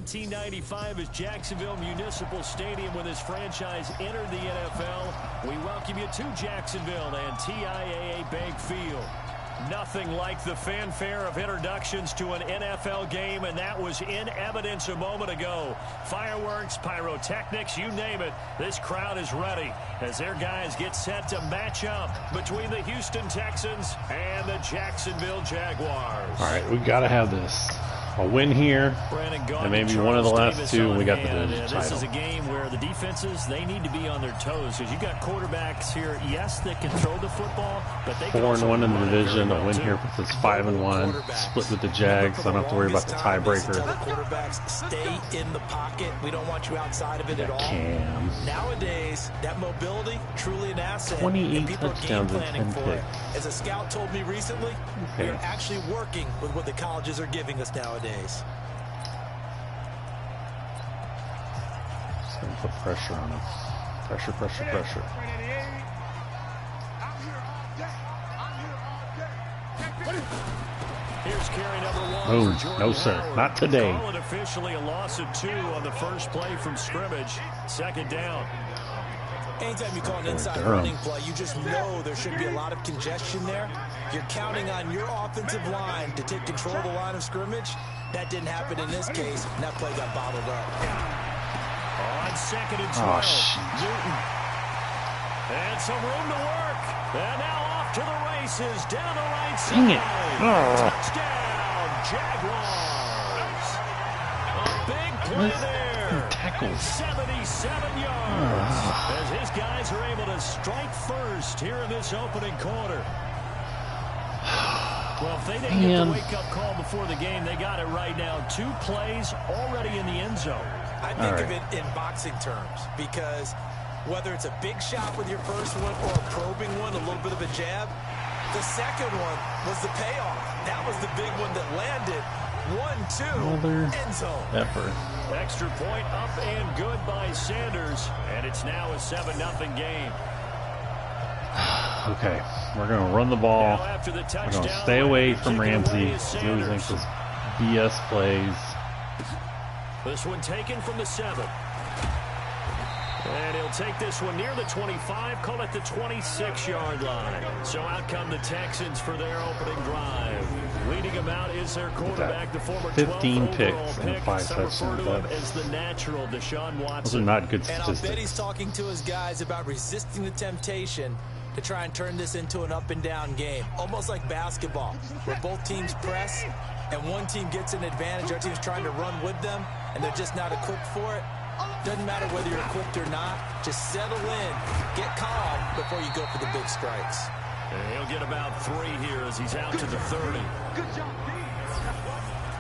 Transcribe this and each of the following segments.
1995 as Jacksonville Municipal Stadium when this franchise entered the NFL. We welcome you to Jacksonville and TIAA Bank Field. Nothing like the fanfare of introductions to an NFL game, and that was in evidence a moment ago. Fireworks, pyrotechnics, you name it. This crowd is ready as their guys get set to match up between the Houston Texans and the Jacksonville Jaguars. All right, we got to have this. A win here, and maybe one of the last two, and we got the division title. This is a game where the defenses, they need to be on their toes because you got quarterbacks here, yes, that can throw the football, but they 4-1 in the division. A win here puts us 5-1. Split with the Jags. I don't have to worry about the tiebreaker. Quarterbacks stay in the pocket. We don't want you outside of it at all. Cam. Nowadays, that mobility truly an asset. 28 touchdowns and 10 picks. As a scout told me recently, we are actually working with what the colleges are giving us nowadays. Just gonna put pressure on him. Pressure, pressure, pressure. Here's carry number 1. Oh, no, sir. Not today. Call it officially a loss of 2 on the first play from scrimmage. Second down. Anytime you call an inside running play, you just know there should be a lot of congestion there. You're counting on your offensive line to take control of the line of scrimmage. That didn't happen in this case, and that play got bottled up. On 2nd and 12, Newton. And some room to work. And now off to the races, down the right side. Dang it. Touchdown, Jaguars. A big play there. Tackles. 77 yards. As his guys are able to strike first here in this opening quarter. Well, if they didn't get the wake-up call before the game, they got it right now. 2 plays already in the end zone. I think of it in boxing terms because whether it's a big shot with your first one or a probing one, a little bit of a jab, the second one was the payoff. That was the big one that landed. 1-2, end zone. Effort. Extra point up and good by Sanders, and it's now a 7-0 game. Okay, we're going to run the ball. We're going to stay away from Ramsey. He always makes those BS plays. This one taken from the 7. And he'll take this one near the 25, call it the 26-yard line. So out come the Texans for their opening drive. Leading them out is their quarterback, the former 15 picks pick. and 5 Some refer to him touchdowns. as the natural Deshaun Watson. Those are not good And statistics. I'll bet he's talking to his guys about resisting the temptation to try and turn this into an up-and-down game. Almost like basketball, where both teams press, and one team gets an advantage, our team's trying to run with them, and they're just not equipped for it. Doesn't matter whether you're equipped or not. Just settle in, get calm before you go for the big strikes. And he'll get about 3 here as he's out to the 30.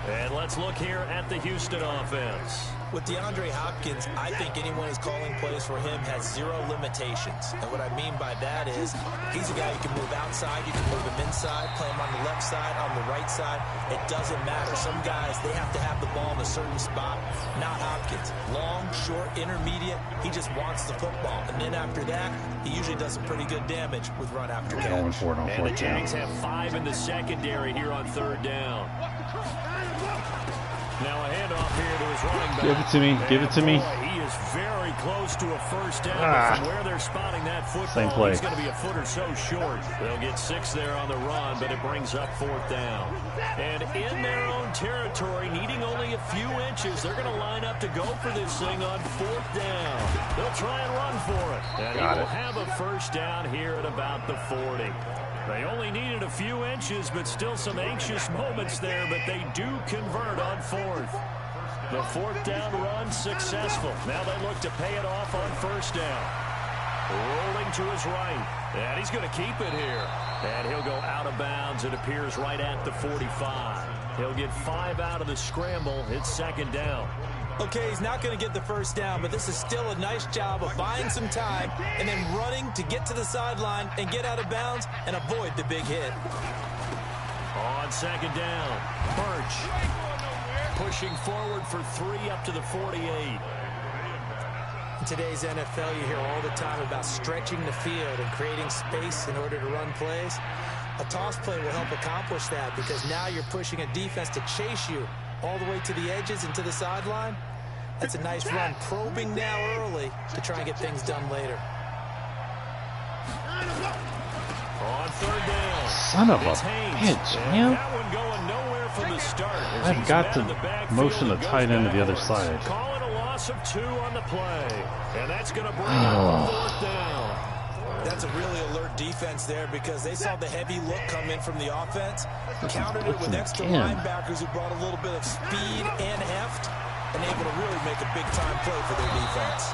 And let's look here at the Houston offense. With DeAndre Hopkins, I think anyone who's calling plays for him has 0 limitations. And what I mean by that is he's a guy you can move outside, you can move him inside, play him on the left side, on the right side. It doesn't matter. Some guys, they have to have the ball in a certain spot. Not Hopkins. Long, short, intermediate. He just wants the football. And then after that, he usually does some pretty good damage with run after catch. Going for it on And the 4th Jags down. have 5 in the secondary here on 3rd down. Now a handoff here to his running back. Give it to me. Give it to me. Boy, he is very close to a first down. But from where they're spotting that Same football, play. he's going to be a foot or so short. They'll get 6 there on the run, but it brings up 4th down. And in their own territory, needing only a few inches, they're going to line up to go for this thing on 4th down. They'll try and run for it. And he will have a first down here at about the 40. They only needed a few inches, but still some anxious moments there, but they do convert on 4th. The 4th down run successful. Now they look to pay it off on 1st down. Rolling to his right, and he's going to keep it here. And he'll go out of bounds, it appears, right at the 45. He'll get 5 out of the scramble. It's 2nd down. Okay, he's not going to get the first down, but this is still a nice job of buying some time and then running to get to the sideline and get out of bounds and avoid the big hit. On 2nd down, Birch pushing forward for 3 up to the 48. In today's NFL, you hear all the time about stretching the field and creating space in order to run plays. A toss play will help accomplish that because now you're pushing a defense to chase you all the way to the edges and to the sideline. That's a nice run, probing now early to try and get things done later. On third down. Son of a bitch, man. That one going nowhere from the start. I've got to motion the tight end to the other side. Calling a loss of 2 on the play. And that's going to bring up fourth down. That's a really alert defense there because they saw the heavy look come in from the offense, countered it with extra linebackers who brought a little bit of speed and heft, and able to really make a big-time play for their defense.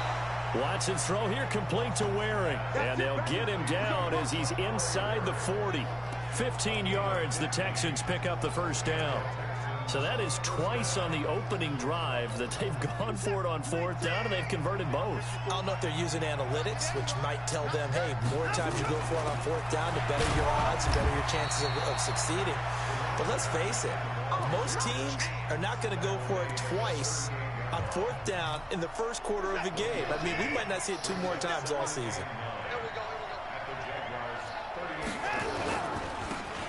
Watson's throw here complete to Waring, and they'll get him down as he's inside the 40. 15 yards, the Texans pick up the first down. So that is twice on the opening drive that they've gone for it on fourth down, and they've converted both. I don't know if they're using analytics, which might tell them, hey, more times you go for it on fourth down, the better your odds, the better your chances of succeeding. But let's face it, most teams are not going to go for it twice on fourth down in the first quarter of the game. I mean, we might not see it 2 more times all season.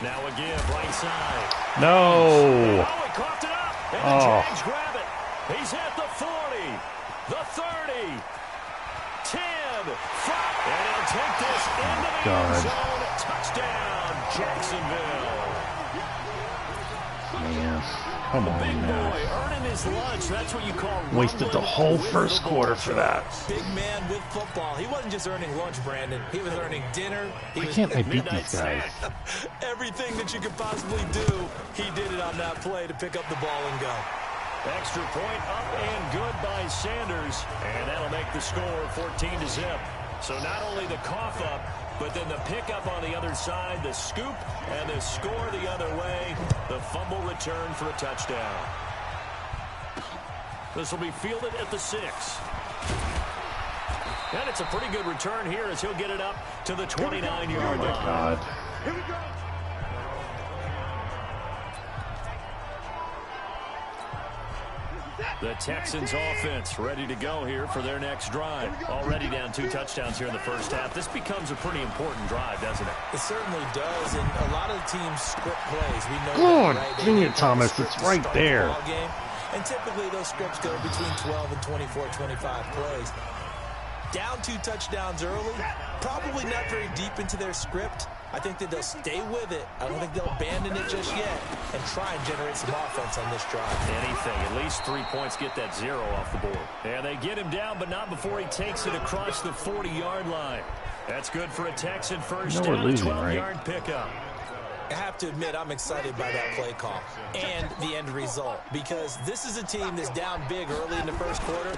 Now again, right side. No. Oh, he coughed it up. And the Jags grab it. He's at the 40, the 30, 10, 5. And he'll take this into the end zone. Touchdown, Jacksonville. Man, come on Big now. boy earning his lunch. That's what you call Wasted the whole first quarter for that. Big man with football. He wasn't just earning lunch, Brandon. He was earning dinner. Why can't they beat these guys? Everything that you could possibly do, he did it on that play to pick up the ball and go. Extra point up and good by Sanders. And that'll make the score 14-0. So not only the cough up, but then the pickup on the other side, the scoop, and the score the other way. The fumble return for a touchdown. This will be fielded at the 6. And it's a pretty good return here as he'll get it up to the 29-yard line. Oh, my God. Here we go. The Texans offense ready to go here for their next drive. Already down 2 touchdowns here in the first half. This becomes a pretty important drive, doesn't it? It certainly does, and a lot of the teams script plays. We know God, that, right? dang it, Thomas. It's right there. And typically those scripts go between 12 and 24, 25 plays. Down 2 touchdowns early, probably not very deep into their script. I think that they'll stay with it. I don't think they'll abandon it just yet and try and generate some offense on this drive. Anything. At least 3 points get that 0 off the board. And they get him down, but not before he takes it across the 40-yard line. That's good for a Texan first down, 12-yard pickup. I have to admit, I'm excited by that play call and the end result because this is a team that's down big early in the first quarter,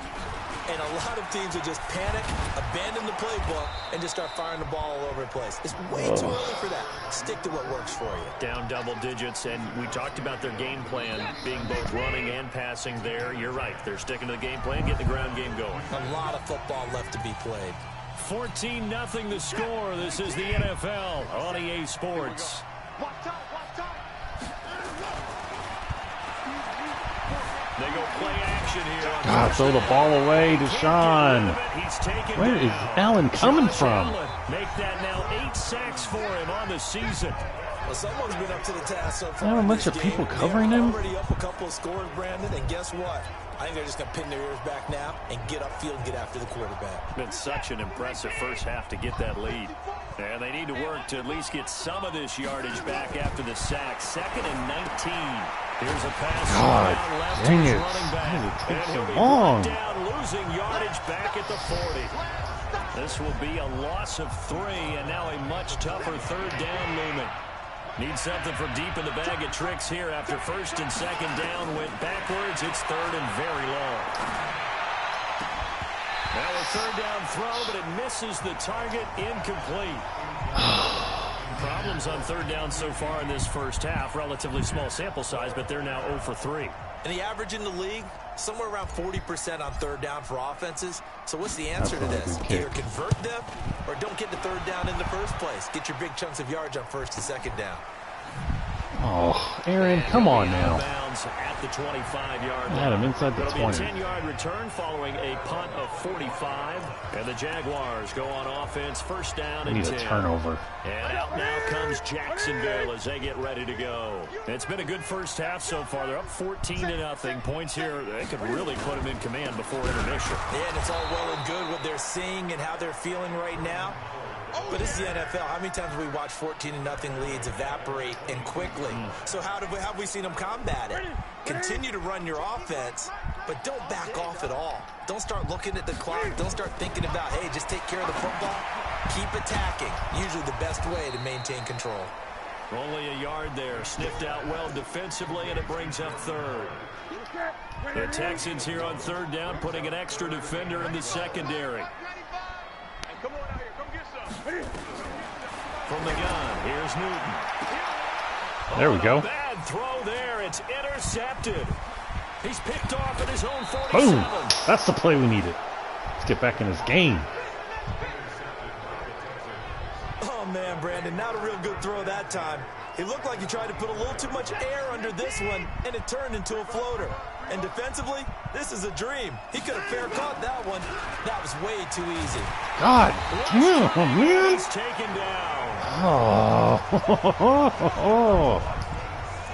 and a lot of teams will just panic, abandon the playbook, and just start firing the ball all over the place. It's way too early for that. Stick to what works for you. Down double digits, and we talked about their game plan being both running and passing there. You're right. They're sticking to the game plan, getting the ground game going. A lot of football left to be played. 14-0 the score. This is the NFL on EA Sports. They go play action here. God, throw the ball away, Deshaun. Where is Allen coming from? Make that now 8 sacks for him on the season. Well, someone's been up to the task so far. Not a bunch of people covering him. Already up a couple of scores, Brandon, and guess what? I think they're just going to pin their ears back now and get upfield and get after the quarterback. Been such an impressive first half to get that lead. And they need to work to at least get some of this yardage back after the sack. 2nd and 19. Here's a pass. God, dang it. Back. It takes so long. Down, losing yardage back at the 40. This will be a loss of 3, and now a much tougher 3rd down looming. Need something from deep in the bag of tricks here after 1st and 2nd down went backwards. It's 3rd and very long. Now a 3rd down throw, but it misses the target, incomplete. Problems on 3rd down so far in this first half. Relatively small sample size, but they're now 0 for 3. And the average in the league, somewhere around 40% on 3rd down for offenses. So what's the answer to this? Either convert them or don't get the 3rd down in the first place. Get your big chunks of yards on 1st and 2nd down. Oh, Aaron, come on now. At the 25-yard line. Had him inside the 20. It'll be a 10-yard return following a punt of 45. And the Jaguars go on offense, first down and 10. Need a turnover. And out now comes Jacksonville as they get ready to go. It's been a good first half so far. They're up 14-0. Points here, they could really put them in command before intermission. Yeah, and it's all well and good what they're seeing and how they're feeling right now. But this is the NFL. How many times have we watched 14-0 leads evaporate and quickly? So how have we seen them combat it? Continue to run your offense, but don't back off at all. Don't start looking at the clock. Don't start thinking about, hey, just take care of the football. Keep attacking. Usually the best way to maintain control. Only a yard there. Sniffed out well defensively, and it brings up third. The Texans here on third down, putting an extra defender in the secondary. From the gun, here's Newton. There we go. Bad throw there. It's intercepted. He's picked off at his own 47. Boom. That's the play we needed. Let's get back in this game. Oh, man, Brandon, not a real good throw that time. It looked like he tried to put a little too much air under this one, and it turned into a floater. And defensively, this is a dream. He could have fair caught that one. That was way too easy. God damn, man. He's taken down. Oh.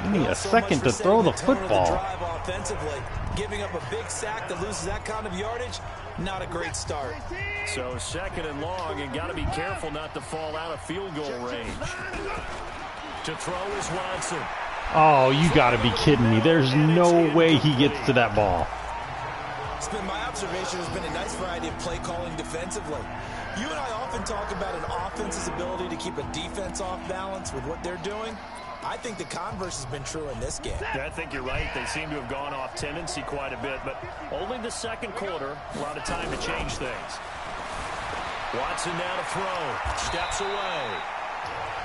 Give me a second to throw the football. Drive offensively. Giving up a big sack that loses that kind of yardage, not a great start. So second and long, and got to be careful not to fall out of field goal range. To throw is Watson. Oh, you got to be kidding me. There's no way he gets to that ball. It's been my observation. There's been a nice variety of play calling defensively. You and I often talk about an offense's ability to keep a defense off balance with what they're doing. I think the converse has been true in this game. Yeah, I think you're right. They seem to have gone off tendency quite a bit, but only the second quarter. A lot of time to change things. Watson now to throw. Steps away.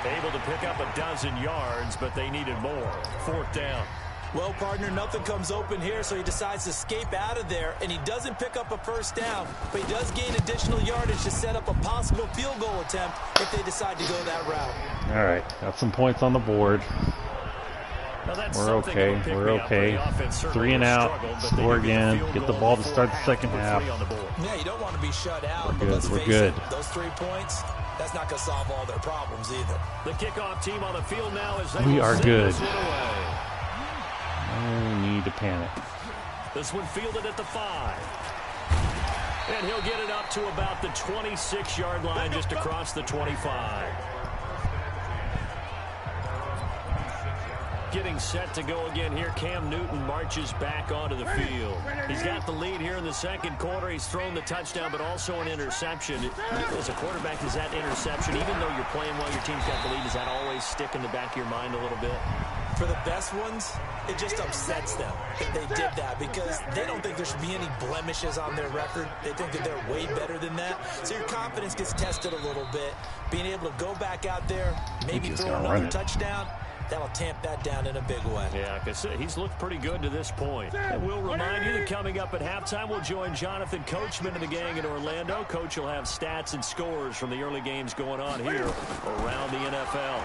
Able to pick up a dozen yards, but they needed more. Fourth down. Well, partner, nothing comes open here, so he decides to escape out of there, and he doesn't pick up a first down, but he does gain additional yardage to set up a possible field goal attempt if they decide to go that route. All right, got some points on the board. We're okay. We're okay. 3 and out. Score again. Get the ball to start the second half. Yeah, you don't want to be shut out. We're good. We're good. Those 3 points, that's not going to solve all their problems either. The kickoff team on the field now as they we are good. No need to panic. This one fielded at the 5. And he'll get it up to about the 26-yard line, just across the 25. Getting set to go again here. Cam Newton marches back onto the field. He's got the lead here in the second quarter. He's thrown the touchdown, but also an interception. As a quarterback, is that interception, even though you're playing well, your team's got the lead, does that always stick in the back of your mind a little bit? For the best ones, it just upsets them that they did that because they don't think there should be any blemishes on their record. They think that they're way better than that. So your confidence gets tested a little bit. Being able to go back out there, maybe throw another touchdown, that'll tamp that down in a big way. Yeah, because he's looked pretty good to this point. And we'll remind you that coming up at halftime, we'll join Jonathan Coachman and the gang in Orlando. Coach will have stats and scores from the early games going on here around the NFL.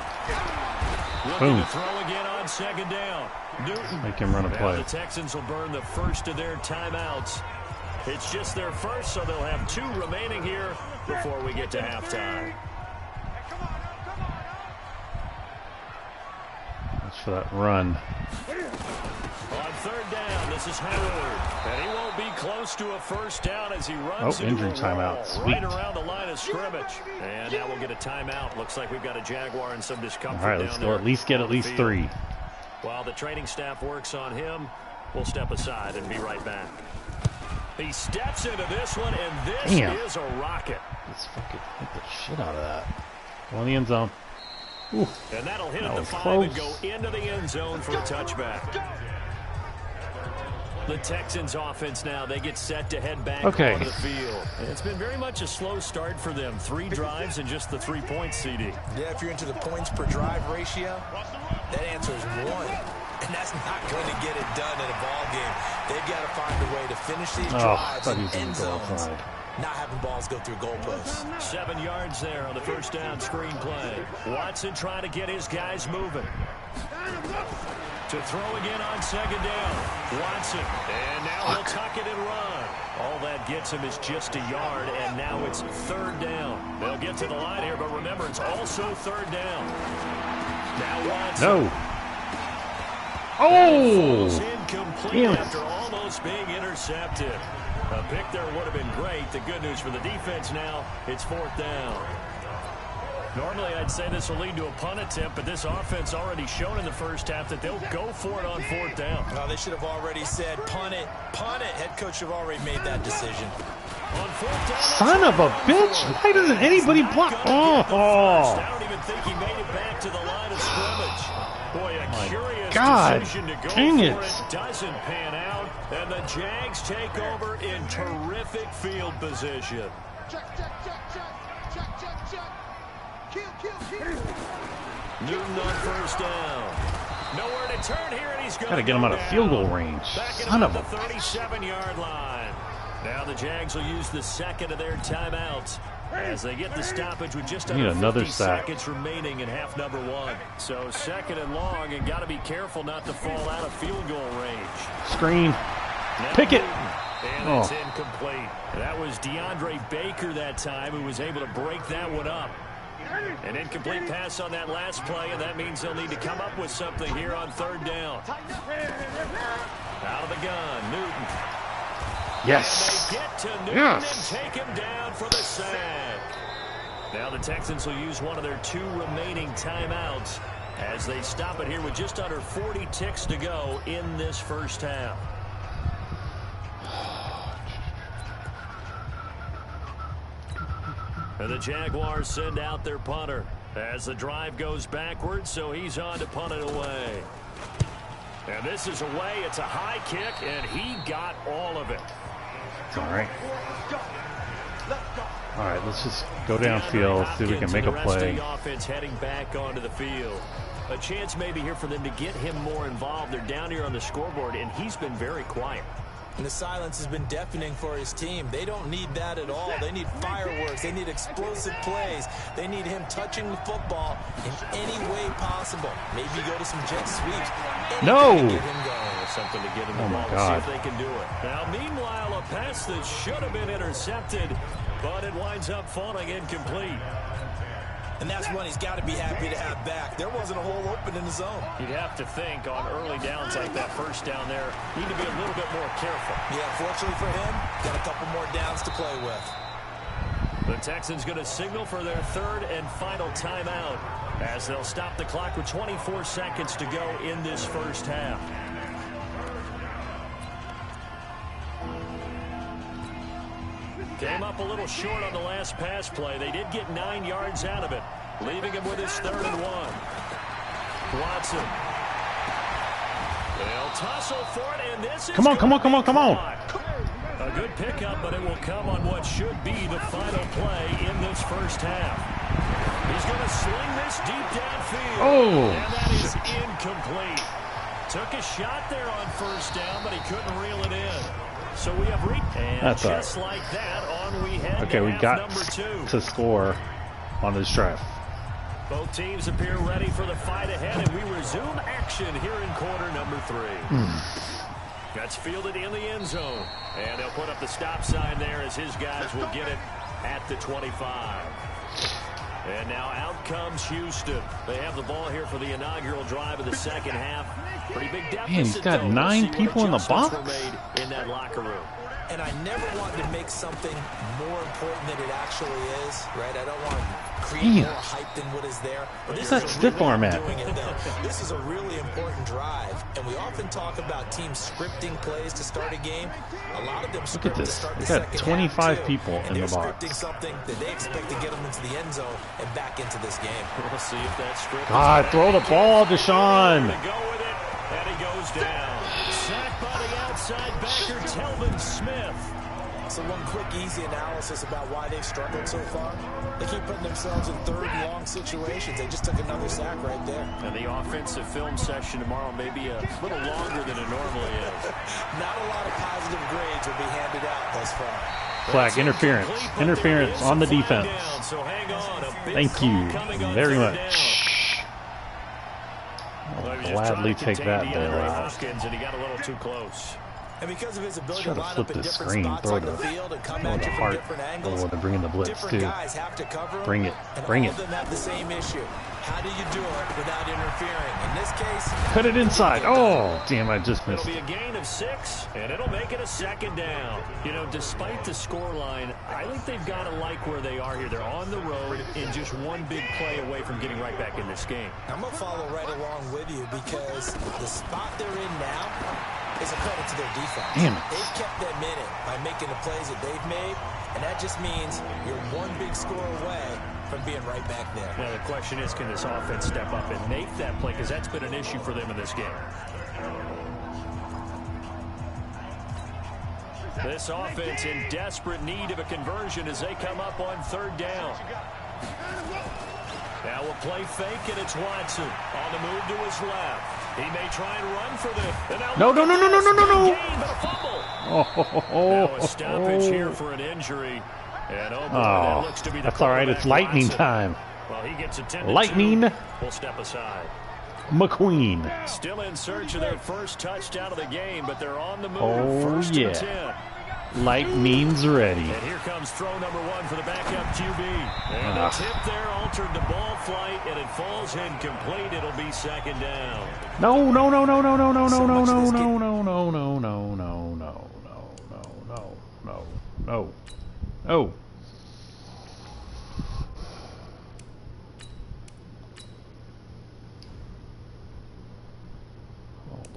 Looking to throw again on second down. Newton. Make him run a play. The Texans will burn the first of their timeouts. It's just their first, so they'll have 2 remaining here before we get to halftime. For that run. On third down, this is Howard. And he won't be close to a first down as he runs injury timeout. Sweet. Right around the line of scrimmage. And now we'll get a timeout. Looks like we've got a Jaguar and some discomfort. All right, let's go at least get at least 3. While the training staff works on him, we'll step aside and be right back. He steps into this one, and this is a rocket. Let's fucking hit the shit out of that. Go in the end zone. Ooh, and that'll hit at the 5 close. and go into the end zone for a touchback. The Texans offense now, they get set to head back onto the field. It's been very much a slow start for them. 3 drives and just the 3 points, CD. Yeah, if you're into the points per drive ratio, that answer is 1. And that's not going to get it done in a ball game. They've got to find a way to finish these drives in end zones. Not having balls go through goalposts. 7 yards there on the first down screen play. Watson trying to get his guys moving. To throw again on second down. Watson. And now he'll tuck it and run. All that gets him is just a yard, and now it's third down. They'll get to the line here, but remember, it's also third down. Now Watson. No. Oh! Incomplete after almost being intercepted. A pick there would have been great. The good news for the defense now, it's fourth down. Normally, I'd say this will lead to a punt attempt, but this offense already shown in the first half that they'll go for it on fourth down. No, they should have already said, punt it, punt it. Head coach should have already made that decision. On fourth down, son of a bitch! Why doesn't anybody block? Oh! I don't even think he made it back to the line of scrimmage. Boy, a curious decision to go for it. Doesn't pan out, and the Jags take over in terrific field position. Newton on first down. Nowhere to turn here, and he's Gotta get him out of field goal range. Son of a 37-yard line. Now the Jags will use the second of their timeouts as they get the stoppage with just under 50 seconds remaining in half number one. So second and long, and got to be careful not to fall out of field goal range. Screen. Pick it. And it's incomplete. That was DeAndre Baker that time who was able to break that one up. An incomplete pass on that last play, and that means they'll need to come up with something here on third down. Out of the gun, Newton. Yes. And they get to Newton and take him down for the sack. Now the Texans will use one of their two remaining timeouts as they stop it here with just under 40 ticks to go in this first half. And the Jaguars send out their punter as the drive goes backwards, so he's on to punt it away. And this is away. It's a high kick, and he got all of it. All right. All right, let's just go downfield, see if we can make a play. The offense heading back onto the field. A chance maybe here for them to get him more involved. They're down here on the scoreboard, and he's been very quiet. And the silence has been deafening for his team. They don't need that at all. They need fireworks. They need explosive plays. They need him touching the football in any way possible. Maybe go to some jet sweeps. No! To get him going. Something to get him the ball and see if they can do it. Now, meanwhile, a pass that should have been intercepted, but it winds up falling incomplete. And that's one he's got to be happy to have back. There wasn't a hole open in the zone. You'd have to think on early downs like that first down there, need to be a little bit more careful. Yeah, fortunately for him, got a couple more downs to play with. The Texans going to signal for their third and final timeout as they'll stop the clock with 24 seconds to go in this first half. Came up a little short on the last pass play. They did get 9 yards out of it, leaving him with his third and one. Watson. They'll tussle for it, and this is... Come on. A good pickup, but it will come on what should be the final play in this first half. He's going to sling this deep downfield. Oh. And that is incomplete. Took a shot there on first down, but he couldn't reel it in. So we have reached, and that's just like that, on we head okay, to we got number 2 to score on this drive. Both teams appear ready for the fight ahead, and we resume action here in quarter number 3. That's fielded in the end zone, and they'll put up the stop sign there as his guys will get it at the 25. And now out comes Houston. They have the ball here for the inaugural drive of the second half. Pretty big deficit. Man, he's got 9 people in the box. In that locker room. And I never want to make something more important than it actually is, right? I don't want to create more hype than what is there. But this is stiff arm at. This is a really important drive, and we often talk about teams scripting plays to start a game. A lot of them script to start the second half, too. 25 people in the box. They're scripting something that they expect to get them into the end zone and back into this game. We'll see if that script. God, throw the ball, Deshaun. Go with it, and he goes down. Sacked by the outside backer, Telvin Smith. So one quick, easy analysis about why they've struggled so far. They keep putting themselves in third and long situations. They just took another sack right there. And the offensive film session tomorrow may be a little longer than it normally is. Not a lot of positive grades will be handed out thus far. Flag, interference on the defense. So hang on, thank you very much. Well, gladly take that ball out. And he got a little too close. And because of his ability to line flip up in the different screen, spots throw on the the field and come at you from different angles, they're bringing the blitz different too. guys have to cover him, Bring it, and bring all it. of them have the same issue. How do you do it without interfering? In this case, cut it inside. Oh, damn! I just missed. It'll be a gain of 6, and it'll make it a 2nd down. You know, despite the scoreline, I think they've got to like where they are here. They're on the road and just one big play away from getting right back in this game. I'm going to follow right along with you because the spot they're in now is a credit to their defense. Damn it. They've kept them in it by making the plays that they've made, and that just means you're one big score away from being right back there. Now, the question is, can this offense step up and make that play? Because that's been an issue for them in this game. This offense in desperate need of a conversion as they come up on 3rd down. Now we'll play fake, and it's Watson on the move to his left. He may try and run for this. No. Gain, but a fumble. Now a stoppage here for an injury. And boy, that looks to be the that's all right. It's lightning time. Well, he gets attended Lightning. to. We'll step aside. McQueen. Still in search of their first touchdown of the game, but they're on the move. Oh, 1st and 10. Lightning's ready. And here comes throw number 1 for the backup QB. And the tip there altered the ball flight, and it falls incomplete. It'll be 2nd down. No. Oh,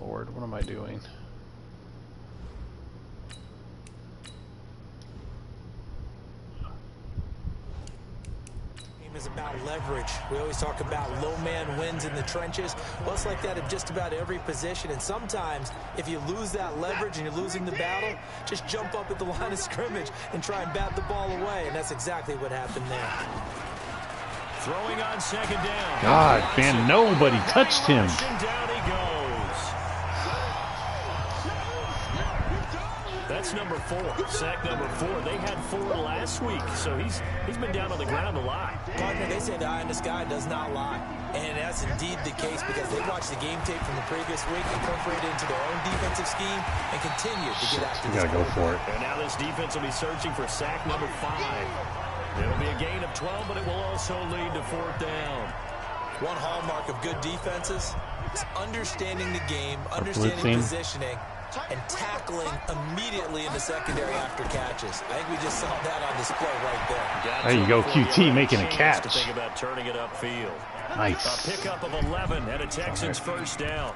Lord, what am I doing? Is about leverage. We always talk about low man wins in the trenches. Well, it's like that in just about every position. And sometimes, if you lose that leverage and you're losing the battle, just jump up at the line of scrimmage and try and bat the ball away. And that's exactly what happened there. Throwing on 2nd down. God, man, nobody touched him. Down he goes. That's number 4. Sack number 4. They had 4 last week, so he's been down on the ground a lot. Partner, they say the eye in the sky does not lie. And that's indeed the case because they watched the game tape from the previous week, incorporated it into their own defensive scheme, and continue to get after this. You gotta go for it. And now this defense will be searching for sack number 5. It'll be a gain of 12, but it will also lead to 4th down. One hallmark of good defenses is understanding the game, understanding positioning, and tackling immediately in the secondary after catches. I think we just saw that on display right there. There you go, QT making a catch. To think about turning it upfield. Nice. A pickup of 11 and a Texans 1st down.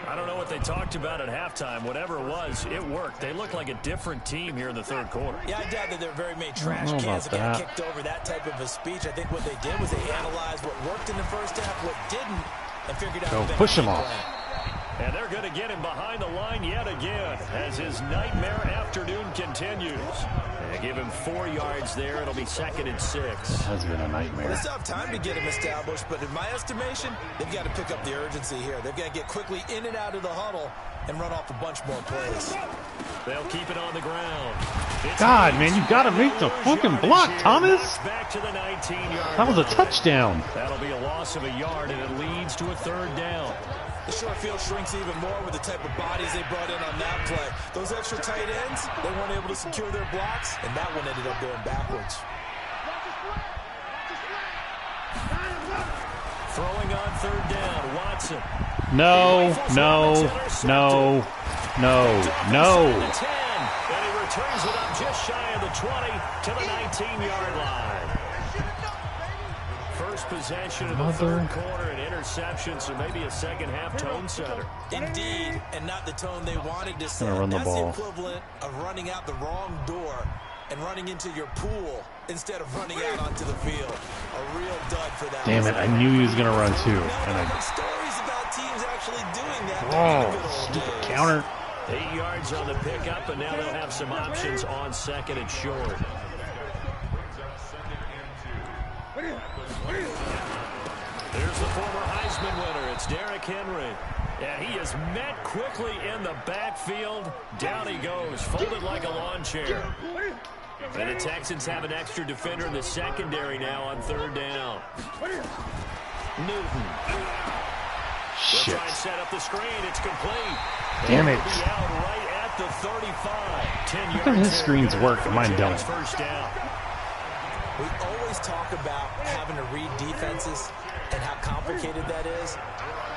I don't know what they talked about at halftime. Whatever it was, it worked. They look like a different team here in the 3rd quarter. Yeah, I doubt that there are very many trash cans that got kicked over that type of a speech. I think what they did was they analyzed what worked in the first half, what didn't, and figured out. Go push him off. And they're going to get him behind the line yet again as his nightmare afternoon continues. They give him 4 yards there. It'll be 2nd and 6. Has been a nightmare. Well, it's tough time to get him established, but in my estimation, they've got to pick up the urgency here. They've got to get quickly in and out of the huddle and run off a bunch more plays. They'll keep it on the ground. God, man, you got to make the fucking block, Thomas. Back to the 19-yard That was a touchdown. That'll be a loss of a yard, and it leads to a 3rd down. The short field shrinks even more with the type of bodies they brought in on that play. Those extra tight ends, they weren't able to secure their blocks, and that one ended up going backwards. Throwing on 3rd down, Watson. No. And he returns it up just shy of the 20 to the 19-yard line. First possession of the 3rd quarter, an interception, so maybe a second-half tone setter. Indeed, and not the tone they wanted to set. Run the That's ball. the equivalent of running out the wrong door and running into your pool instead of running out onto the field. A real dud for that. Damn it, I knew he was going to run too. And stories about teams actually doing that. Oh, stupid counter. 8 yards on the pickup, and now they'll have some options on 2nd and short. There's the former Heisman winner. It's Derrick Henry. And he is met quickly in the backfield. Down he goes, folded like a lawn chair. And the Texans have an extra defender in the secondary now on 3rd down. Newton. Shit. Try and set up the screen. It's complete. Damn it. Be out right at the 35. 10 How come his screens work and mine don't? First down. We always talk about having to read defenses and how complicated that is.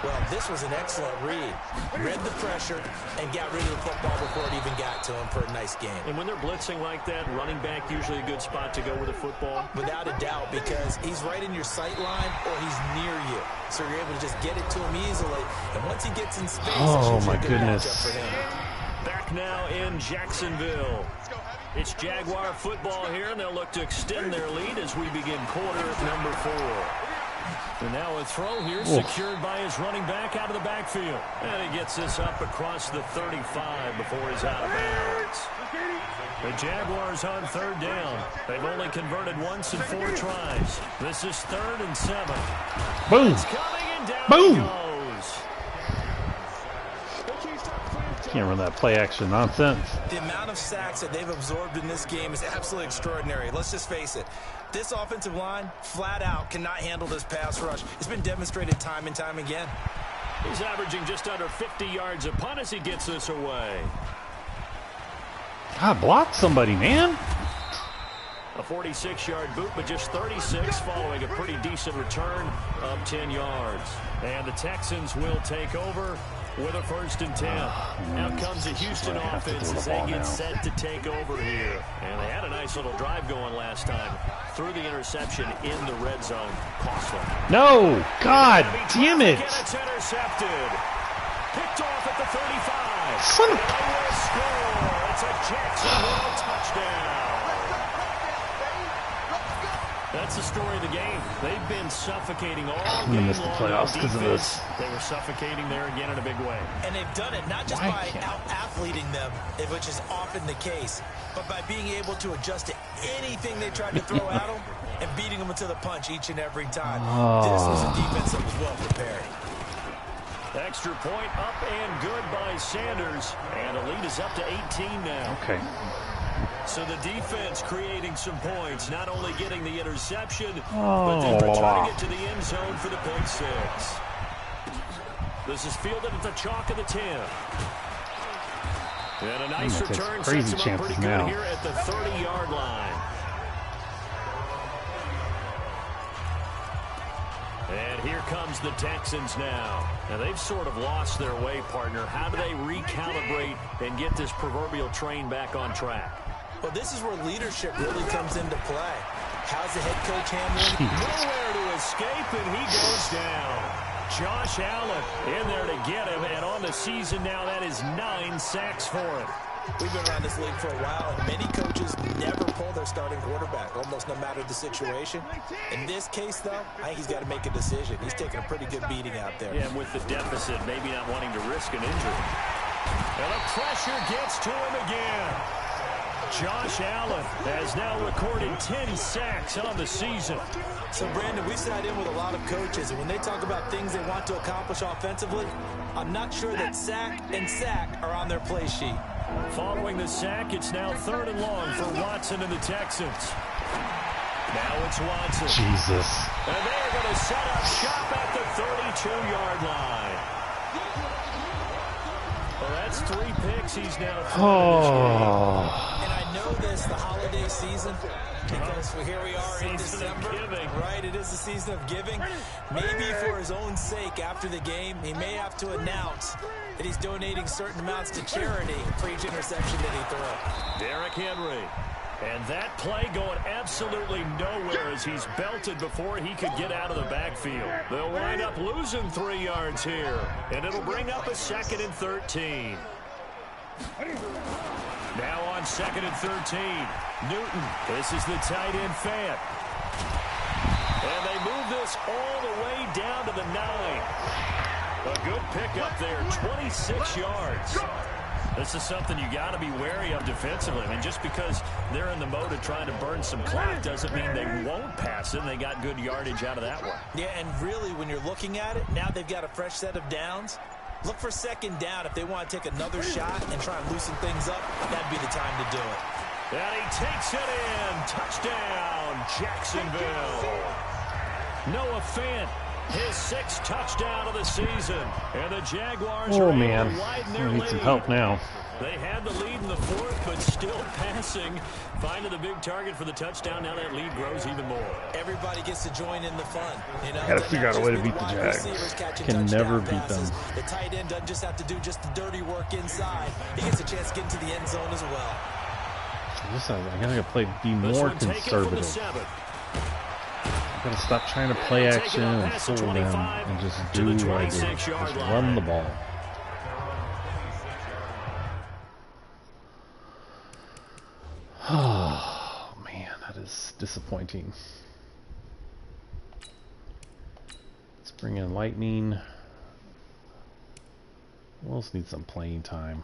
Well, this was an excellent read. Read the pressure and got rid of the football before it even got to him for a nice game. And when they're blitzing like that, running back usually a good spot to go with a football. Without a doubt, because he's right in your sight line or he's near you. So you're able to just get it to him easily. And once he gets in space, oh my a good goodness. matchup for him. Back now in Jacksonville. It's Jaguar football here, and they'll look to extend their lead as we begin quarter number 4. And now a throw here secured by his running back out of the backfield. And he gets this up across the 35 before he's out of bounds. The Jaguars on 3rd down. They've only converted once in 4 tries. This is 3rd and 7. Boom. It's coming and down Boom. he goes. Can't run that play action nonsense. The amount of sacks that they've absorbed in this game is absolutely extraordinary. Let's just face it. This offensive line, flat out, cannot handle this pass rush. It's been demonstrated time and time again. He's averaging just under 50 yards a punt as he gets this away. God, block somebody, man. A 46-yard boot, but just 36 following a pretty decent return of 10 yards. And the Texans will take over with a 1st and 10. Now comes the Houston offense as they get set to take over here. And they had a nice little drive going last time. Threw the interception in the red zone. Costly. No! God damn it! It's intercepted. Picked off at the 35. Son of... They will score. It's a Jacksonville touchdown. That's the story of the game. They've been suffocating all game long. Missed the playoffs because of this. They were suffocating there again in a big way. And they've done it not just by out-athleting them, which is often the case, but by being able to adjust to anything they tried to throw at them and beating them to the punch each and every time. This was a defense that was well prepared. Extra point up and good by Sanders. And the lead is up to 18 now. Okay. So the defense creating some points, not only getting the interception, but then returning it to the end zone for the pick 6. This is fielded at the chalk of the 10. And a nice return sets him up pretty good here at the 30-yard line. And here comes the Texans now. Now, they've sort of lost their way, partner. How do they recalibrate and get this proverbial train back on track? Well, this is where leadership really comes into play. How's the head coach handling? Nowhere to escape, and he goes down. Josh Allen in there to get him, and on the season now, that is 9 sacks for him. We've been around this league for a while, and many coaches never pull their starting quarterback, almost no matter the situation. In this case, though, I think he's got to make a decision. He's taking a pretty good beating out there. Yeah, with the deficit, maybe not wanting to risk an injury. And the pressure gets to him again. Josh Allen has now recorded 10 sacks on the season. So, Brandon, we sat in with a lot of coaches, and when they talk about things they want to accomplish offensively, I'm not sure that sack and sack are on their play sheet. Following the sack, it's now 3rd and long for Watson and the Texans. Now it's Watson. Jesus. And they're going to set up shop at the 32-yard line. Well, that's 3 picks he's now thrown. And I know this, the holiday season, because here we are in December, right? It is the season of giving. Maybe for his own sake, after the game, he may have to announce that he's donating certain amounts to charity for each interception that he threw. Derrick Henry. And that play going absolutely nowhere as he's belted before he could get out of the backfield. They'll wind up losing 3 yards here, and it'll bring up a 2nd and 13. Now on 2nd and 13, Newton. This is the tight end Fant. And they move this all the way down to the 9. A good pickup there, 26 yards. This is something you got to be wary of defensively. I mean, just because they're in the mode of trying to burn some clock doesn't mean they won't pass it. And they got good yardage out of that one. Yeah, and really, when you're looking at it, now they've got a fresh set of downs. Look for 2nd down if they want to take another shot and try and loosen things up. That'd be the time to do it. And he takes it in. Touchdown, Jacksonville. Noah Fant His 6th touchdown of the season. And the Jaguars oh are man, able to widen their I need lead. some help now. They had the lead in the 4th, but still passing. Finding the big target for the touchdown. Now that lead grows even more. Everybody gets to join in the fun. You know, Gotta figure out a way to beat the Jags. Can never beat them. The tight end doesn't just have to do just the dirty work inside. He gets a chance to get into the end zone as well. I gotta be more conservative. I gotta stop trying to play action and fool them and just do what I do. Just run the ball. Oh man, that is disappointing. Let's bring in Lightning. Who else needs some playing time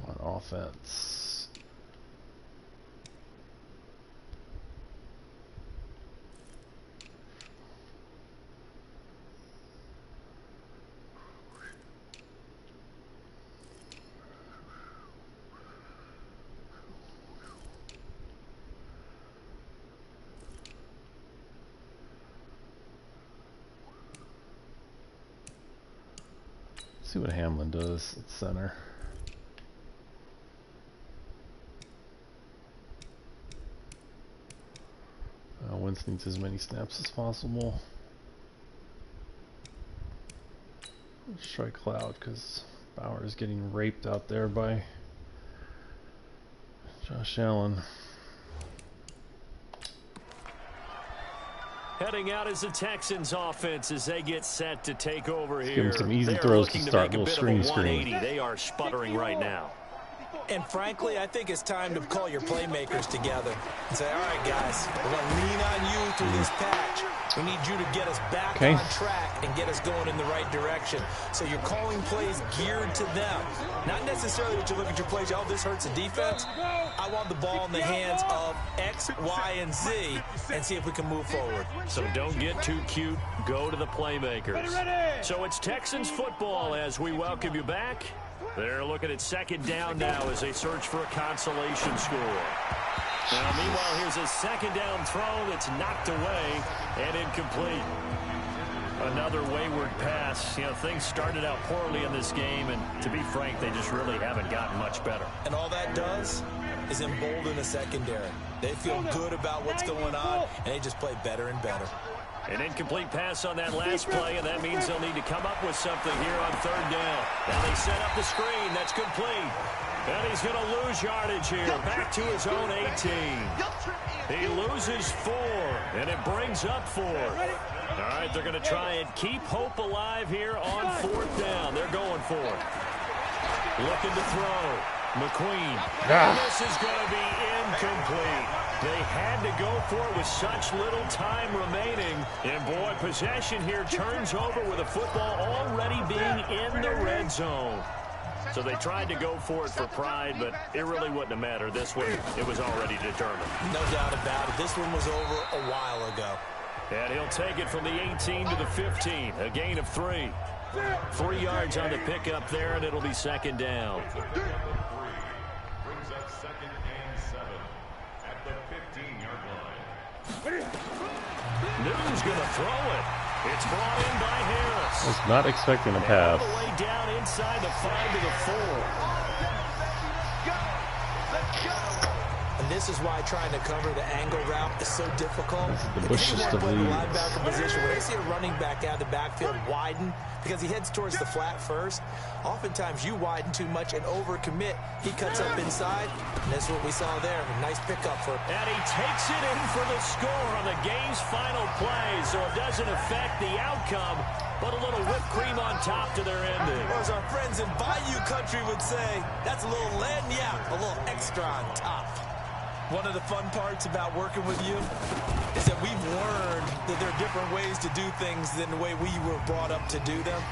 on offense? See what Hamlin does at center. Wentz needs as many snaps as possible. Let's try Cloud because Bauer is getting raped out there by Josh Allen. Heading out as the Texans offense as they get set to take over here. Give them some easy throws to start. Little screen. They are sputtering right now. And frankly, I think it's time to call your playmakers together and say, all right, guys, we're going to lean on you through this patch. We need you to get us back on track and get us going in the right direction. So you're calling plays geared to them. Not necessarily that you look at your plays, oh, this hurts the defense. I want the ball in the hands of X, Y, and Z and see if we can move forward. So don't get too cute. Go to the playmakers. So it's Texans football as we welcome you back. They're looking at 2nd down now as they search for a consolation score. Now, meanwhile, here's a 2nd down throw that's knocked away and incomplete. Another wayward pass. You know, things started out poorly in this game, and to be frank, they just really haven't gotten much better. And all that does is embolden the secondary. They feel good about what's going on, and they just play better and better. An incomplete pass on that last play, and that means they'll need to come up with something here on 3rd down. Now they set up the screen. That's complete. And he's going to lose yardage here. Back to his own 18. He loses 4, and it brings up 4. All right, they're going to try and keep hope alive here on 4th down. They're going for it. Looking to throw. McQueen. This is going to be incomplete. They had to go for it with such little time remaining. And, boy, possession here turns over with a football already being in the red zone. So they tried to go for it for pride, but it really wouldn't have mattered. This one, it was already determined. No doubt about it. This one was over a while ago. And he'll take it from the 18 to the 15, a gain of 3. 3 yards on the pickup there, and it'll be 2nd down. Brings up 2nd and 7 at the 15-yard line. Newton's going to throw it. It's brought in by Harris. I was not expecting a pass. All the way down inside the 5 to the 4. And this is why trying to cover the angle route is so difficult. The Bush system linebacker position. When they see a running back out of the backfield widen because he heads towards the flat first, oftentimes you widen too much and overcommit. He cuts up inside, and that's what we saw there. A nice pickup for him. And he takes it in for the score on the game's final play, so it doesn't affect the outcome, but a little whipped cream on top to their ending. Or as our friends in Bayou Country would say, that's a little lagniappe, a little extra on top. One of the fun parts about working with you is that we've learned that there are different ways to do things than the way we were brought up to do them.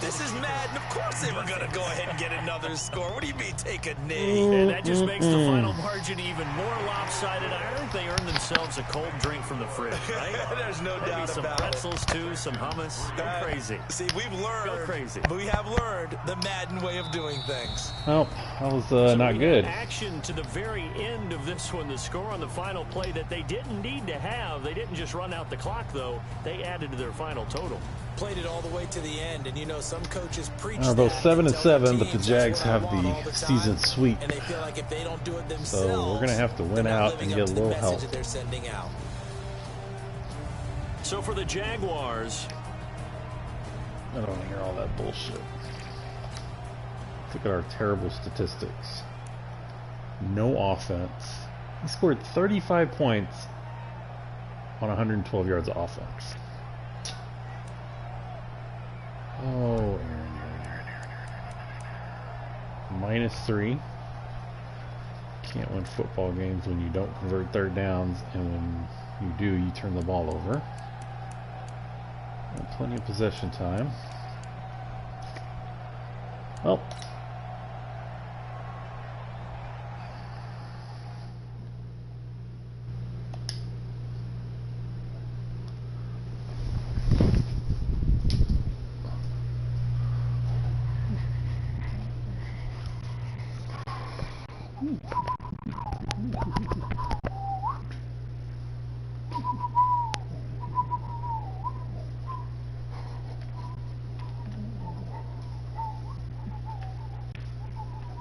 This is Madden. Of course they were going to go ahead and get another score. What do you mean take a knee? And that just makes the final margin even more lopsided. I think they earned themselves a cold drink from the fridge, right? There's no doubt about it. Some pretzels, too, some hummus. Go crazy. See, we've learned. Go crazy. We have learned the Madden way of doing things. Well, that was not good. Action to the very end of this one. The score on the final play that they didn't need to have. They didn't just run out the clock, though. They added to their final total. Played it all the way to the end, and you know some coaches preach Although that 7-7, but the Jags have the season sweep. And they feel like if they don't do it themselves, so we're going to have to win out and get a little help. They're sending out. So for the Jaguars, I don't want to hear all that bullshit. Look at our terrible statistics. No offense. He scored 35 points on 112 yards of offense. Oh, Aaron. -3. Can't win football games when you don't convert third downs, and when you do, you turn the ball over. And plenty of possession time. Well.